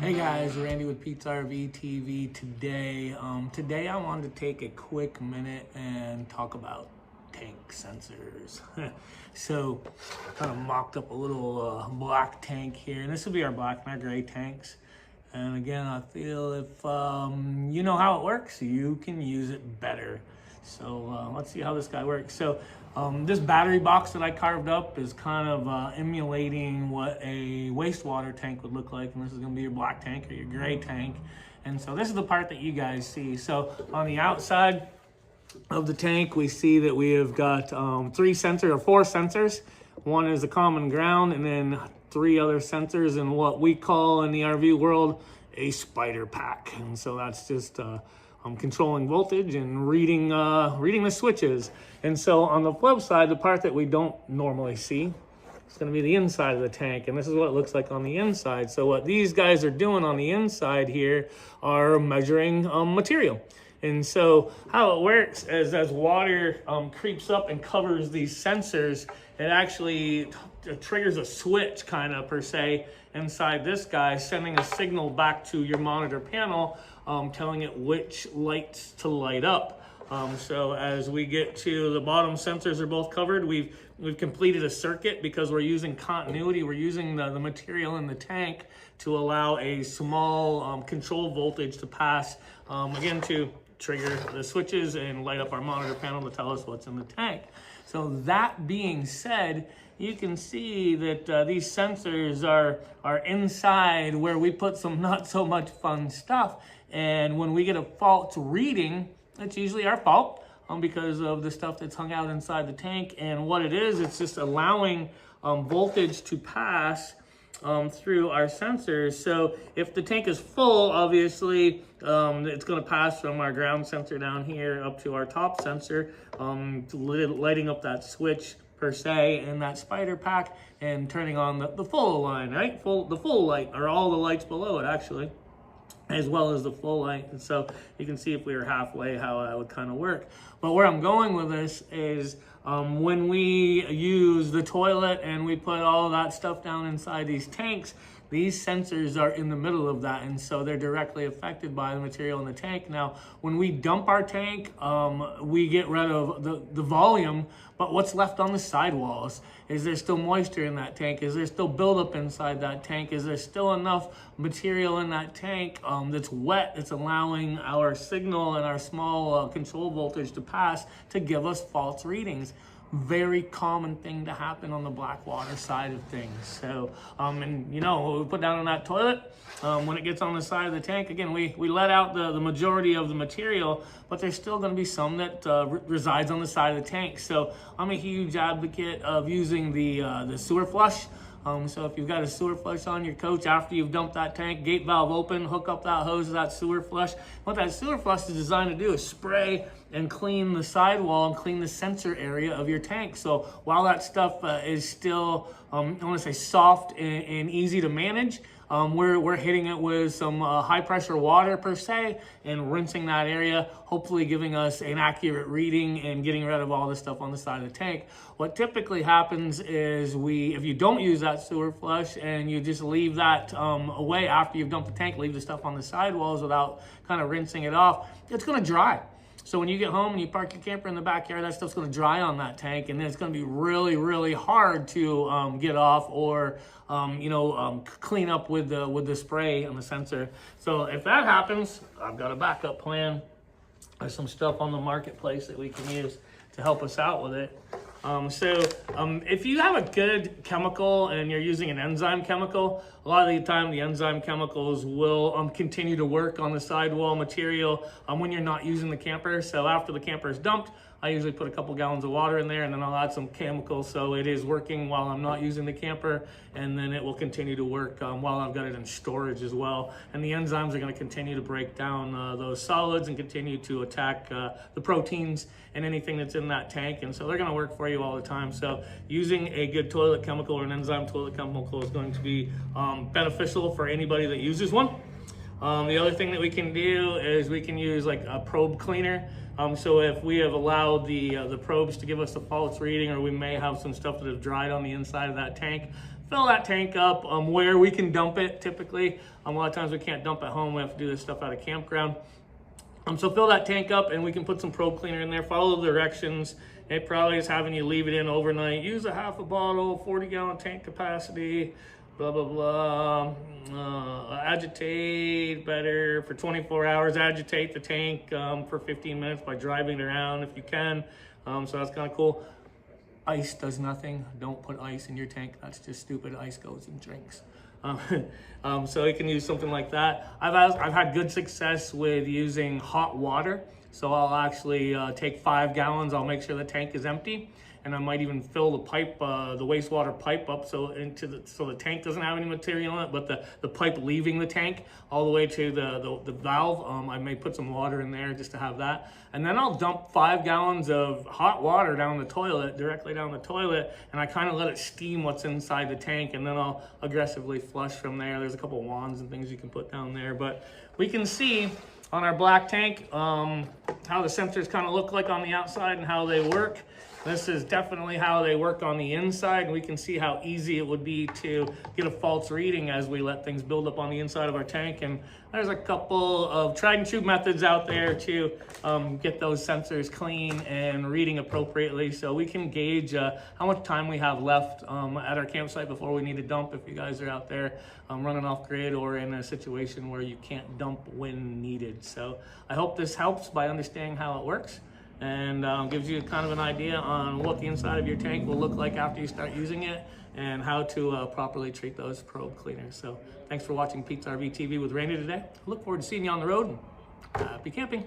Hey guys, Randy with Pete's RV TV today. Today I wanted to take a quick minute and talk about tank sensors. So, kind of mocked up a little black tank here, and this will be our black and our gray tanks. And again, I feel if you know how it works, you can use it better. So let's see how this guy works. So this battery box that I carved up is kind of emulating what a wastewater tank would look like. And this is gonna be your black tank or your gray tank. And so this is the part that you guys see. So on the outside of the tank, we see that we have got four sensors. One is the common ground, and then 3 other sensors in what we call in the RV world a spider pack. And so that's just controlling voltage and reading the switches. And so on the flip side, the part that we don't normally see, it's going to be the inside of the tank, and this is what it looks like on the inside. So what these guys are doing on the inside here are measuring material. And so how it works is as water creeps up and covers these sensors, it actually triggers a switch kind of per se inside this guy, sending a signal back to your monitor panel, telling it which lights to light up. So as we get to the bottom sensors are both covered, we've completed a circuit because we're using continuity. We're using the material in the tank to allow a small control voltage to pass, again, to trigger the switches and light up our monitor panel to tell us what's in the tank. So that being said, you can see that these sensors are inside where we put some not so much fun stuff. And when we get a fault reading, it's usually our fault because of the stuff that's hung out inside the tank. And what it is, it's just allowing voltage to pass through our sensors. So if the tank is full, obviously it's going to pass from our ground sensor down here up to our top sensor, lighting up that switch per se in that spider pack and turning on the full line, right? The full light, or all the lights below it actually, as well as the full light. And so you can see if we were halfway how that would kind of work. But where I'm going with this is when we use the toilet and we put all that stuff down inside these tanks, these sensors are in the middle of that, and so they're directly affected by the material in the tank. Now, when we dump our tank, we get rid of the volume, but what's left on the sidewalls? Is there still moisture in that tank? Is there still buildup inside that tank? Is there still enough material in that tank that's wet, that's allowing our signal and our small control voltage to pass to give us false readings? Very common thing to happen on the black water side of things. So, and you know, what we put down in that toilet, when it gets on the side of the tank, again, we let out the majority of the material, but there's still going to be some that resides on the side of the tank. So I'm a huge advocate of using the sewer flush. So if you've got a sewer flush on your coach, after you've dumped that tank, gate valve open, hook up that hose to that sewer flush. What that sewer flush is designed to do is spray and clean the sidewall and clean the sensor area of your tank. So while that stuff is still, I want to say soft and easy to manage, we're hitting it with some high pressure water per se and rinsing that area, hopefully giving us an accurate reading and getting rid of all the stuff on the side of the tank. What typically happens is if you don't use that sewer flush and you just leave that away after you've dumped the tank, leave the stuff on the sidewalls without kind of rinsing it off, it's going to dry. So when you get home and you park your camper in the backyard, that stuff's going to dry on that tank, and then it's going to be really, really hard to get off or clean up with the spray on the sensor. So if that happens, I've got a backup plan. There's some stuff on the marketplace that we can use to help us out with it. If you have a good chemical and you're using an enzyme chemical, a lot of the time the enzyme chemicals will continue to work on the sidewall material when you're not using the camper. So after the camper is dumped, I usually put a couple gallons of water in there and then I'll add some chemicals so it is working while I'm not using the camper, and then it will continue to work while I've got it in storage as well. And the enzymes are going to continue to break down those solids and continue to attack the proteins and anything that's in that tank, and so they're going to work for you all the time. So using a good toilet chemical or an enzyme toilet chemical is going to be beneficial for anybody that uses one. The other thing that we can do is we can use like a probe cleaner. So if we have allowed the probes to give us a false reading, or we may have some stuff that have dried on the inside of that tank, fill that tank up where we can dump it typically. A lot of times we can't dump at home. We have to do this stuff at a campground. So fill that tank up and we can put some probe cleaner in there. Follow the directions. It probably is having you leave it in overnight. Use a half a bottle, 40-gallon tank capacity, blah, blah, blah. Agitate better for 24 hours. Agitate the tank for 15 minutes by driving it around if you can. So that's kind of cool. Ice does nothing. Don't put ice in your tank. That's just stupid. Ice goes in drinks. So you can use something like that. I've had good success with using hot water. So I'll actually take 5 gallons. I'll make sure the tank is empty, and I might even fill the pipe, the wastewater pipe up so the tank doesn't have any material in it, but the pipe leaving the tank all the way to the valve. I may put some water in there just to have that, and then I'll dump 5 gallons of hot water down the toilet, directly down the toilet, and I kind of let it steam what's inside the tank, and then I'll aggressively flush from there. There's a couple of wands and things you can put down there, but we can see on our black tank how the sensors kind of look like on the outside and how they work. This is definitely how they work on the inside. We can see how easy it would be to get a false reading as we let things build up on the inside of our tank. And there's a couple of tried and true methods out there to get those sensors clean and reading appropriately, so we can gauge how much time we have left at our campsite before we need to dump, if you guys are out there running off grid or in a situation where you can't dump when needed. So I hope this helps by understanding how it works, and gives you kind of an idea on what the inside of your tank will look like after you start using it, and how to properly treat those probe cleaners. So thanks for watching Pete's RV TV with Randy today. I look forward to seeing you on the road, and happy camping.